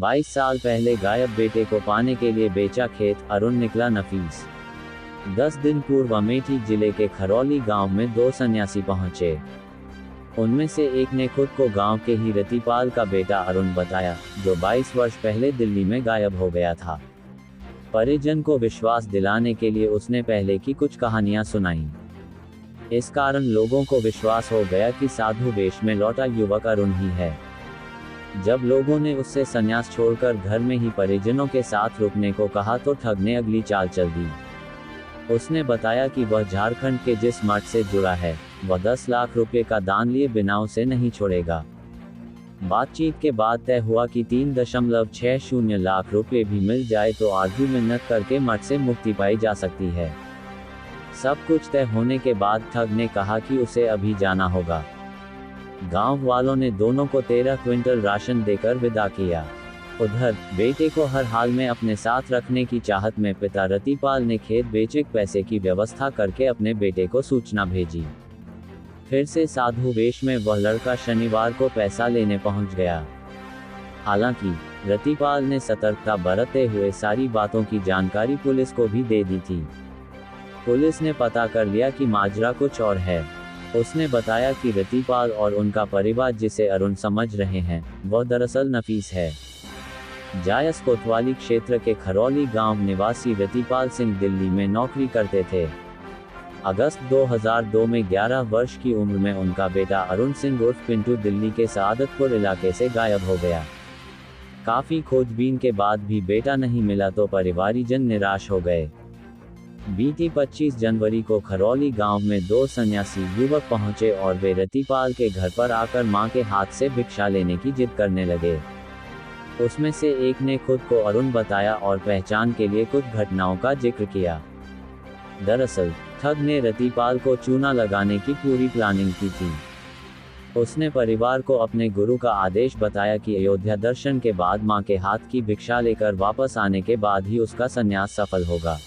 22 साल पहले गायब बेटे को पाने के लिए बेचा खेत, अरुण निकला नफीस। 10 दिन पूर्व अमेठी जिले के खरौली गांव में 2 सन्यासी पहुंचे। उनमें से एक ने खुद को गांव के ही रतिपाल का बेटा अरुण बताया, जो 22 वर्ष पहले दिल्ली में गायब हो गया था। परिजन को विश्वास दिलाने के लिए उसने पहले की कुछ कहानियां सुनाईं। इस कारण लोगों को विश्वास हो गया कि साधु वेश में लौटा युवक अरुण ही है। जब लोगों ने उससे संन्यास छोड़कर घर में ही परिजनों के साथ रुकने को कहा तो ठग ने अगली चाल चल दी। उसने बताया कि वह झारखंड के जिस मठ से जुड़ा है, वह 10 लाख रुपए का दान लिए बिना उसे नहीं छोड़ेगा। बातचीत के बाद तय हुआ कि 3.60 लाख रुपए भी मिल जाए तो आरजू मिन्नत करके मठ से मुक्ति पाई जा सकती है। सब कुछ तय होने के बाद ठग ने कहा कि उसे अभी जाना होगा। गांव वालों ने दोनों को 13 क्विंटल राशन देकर विदा किया। उधर बेटे को हर हाल में अपने साथ रखने की चाहत में पिता रतिपाल ने खेत बेचे पैसे की व्यवस्था करके अपने बेटे को सूचना भेजी। फिर से साधु वेश में वह लड़का शनिवार को पैसा लेने पहुंच गया। हालांकि रतिपाल ने सतर्कता बरतते हुए सारी बातों की जानकारी पुलिस को भी दे दी थी। पुलिस ने पता कर लिया कि माजरा कुछ और है। उसने बताया कि रतिपाल और उनका परिवार, जिसे अरुण समझ रहे हैं, वह दरअसल नफीस है। जायस कोतवाली क्षेत्र के खरौली गांव निवासी रतिपाल सिंह दिल्ली में नौकरी करते थे। अगस्त 2002 में 11 वर्ष की उम्र में उनका बेटा अरुण सिंह उर्फ पिंटू दिल्ली के सादतपुर इलाके से गायब हो गया। काफी खोजबीन के बाद भी बेटा नहीं मिला तो परिवारीजन निराश हो गए। बीती 25 जनवरी को खरौली गांव में 2 सन्यासी युवक पहुंचे और वे रतिपाल के घर पर आकर मां के हाथ से भिक्षा लेने की जिद करने लगे। उसमें से एक ने खुद को अरुण बताया और पहचान के लिए कुछ घटनाओं का जिक्र किया। दरअसल ठग ने रतिपाल को चूना लगाने की पूरी प्लानिंग की थी। उसने परिवार को अपने गुरु का आदेश बताया कि अयोध्या दर्शन के बाद मां के हाथ की भिक्षा लेकर वापस आने के बाद ही उसका संन्यास सफल होगा।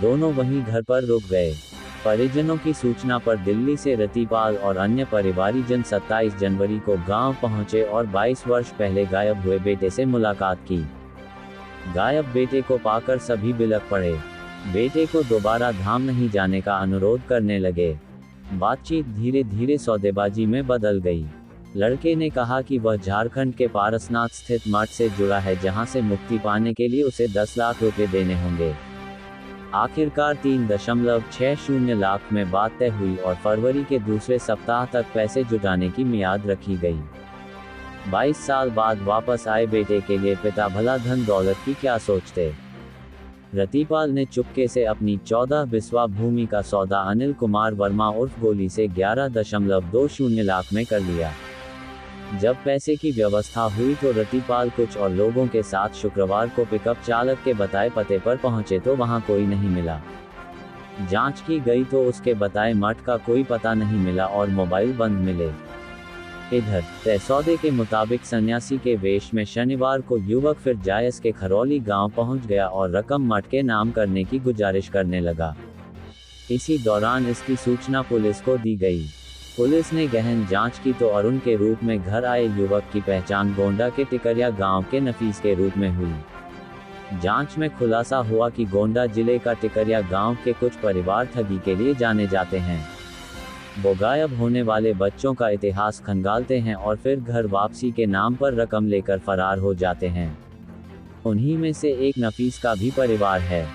दोनों वहीं घर पर रुक गए। परिजनों की सूचना पर दिल्ली से रतिपाल और अन्य परिवारीजन 27 जनवरी को गांव पहुंचे और 22 वर्ष पहले गायब हुए बेटे से मुलाकात की। गायब बेटे को पाकर सभी बिलख पड़े। बेटे को दोबारा धाम नहीं जाने का अनुरोध करने लगे। बातचीत धीरे धीरे सौदेबाजी में बदल गई। लड़के ने कहा कि वह झारखंड के पारसनाथ स्थित मठ से जुड़ा है, जहां से मुक्ति पाने के लिए उसे 10 लाख रुपए देने होंगे। आखिरकार 3.60 लाख में बात तय हुई और फरवरी के दूसरे सप्ताह तक पैसे जुटाने की मियाद रखी गई। 22 साल बाद वापस आए बेटे के लिए पिता भला धन दौलत की क्या सोचते। रतिपाल ने चुपके से अपनी 14 बिस्वा भूमि का सौदा अनिल कुमार वर्मा उर्फ गोली से 11.20 लाख में कर लिया। जब पैसे की व्यवस्था हुई तो रतिपाल कुछ और लोगों के साथ शुक्रवार को पिकअप चालक के बताए पते पर पहुंचे तो वहां कोई नहीं मिला। जांच की गई तो उसके बताए मठ का कोई पता नहीं मिला और मोबाइल बंद मिले। इधर तय सौदे के मुताबिक सन्यासी के वेश में शनिवार को युवक फिर जायस के खरौली गांव पहुंच गया और रकम मठ के नाम करने की गुजारिश करने लगा। इसी दौरान इसकी सूचना पुलिस को दी गई। पुलिस ने गहन जांच की तो अरुण के रूप में घर आए युवक की पहचान गोंडा के टिकरिया गांव के नफीस के रूप में हुई। जांच में खुलासा हुआ कि गोंडा जिले का टिकरिया गांव के कुछ परिवार ठगी के लिए जाने जाते हैं। वो गायब होने वाले बच्चों का इतिहास खंगालते हैं और फिर घर वापसी के नाम पर रकम लेकर फरार हो जाते हैं। उन्हीं में से एक नफीस का भी परिवार है।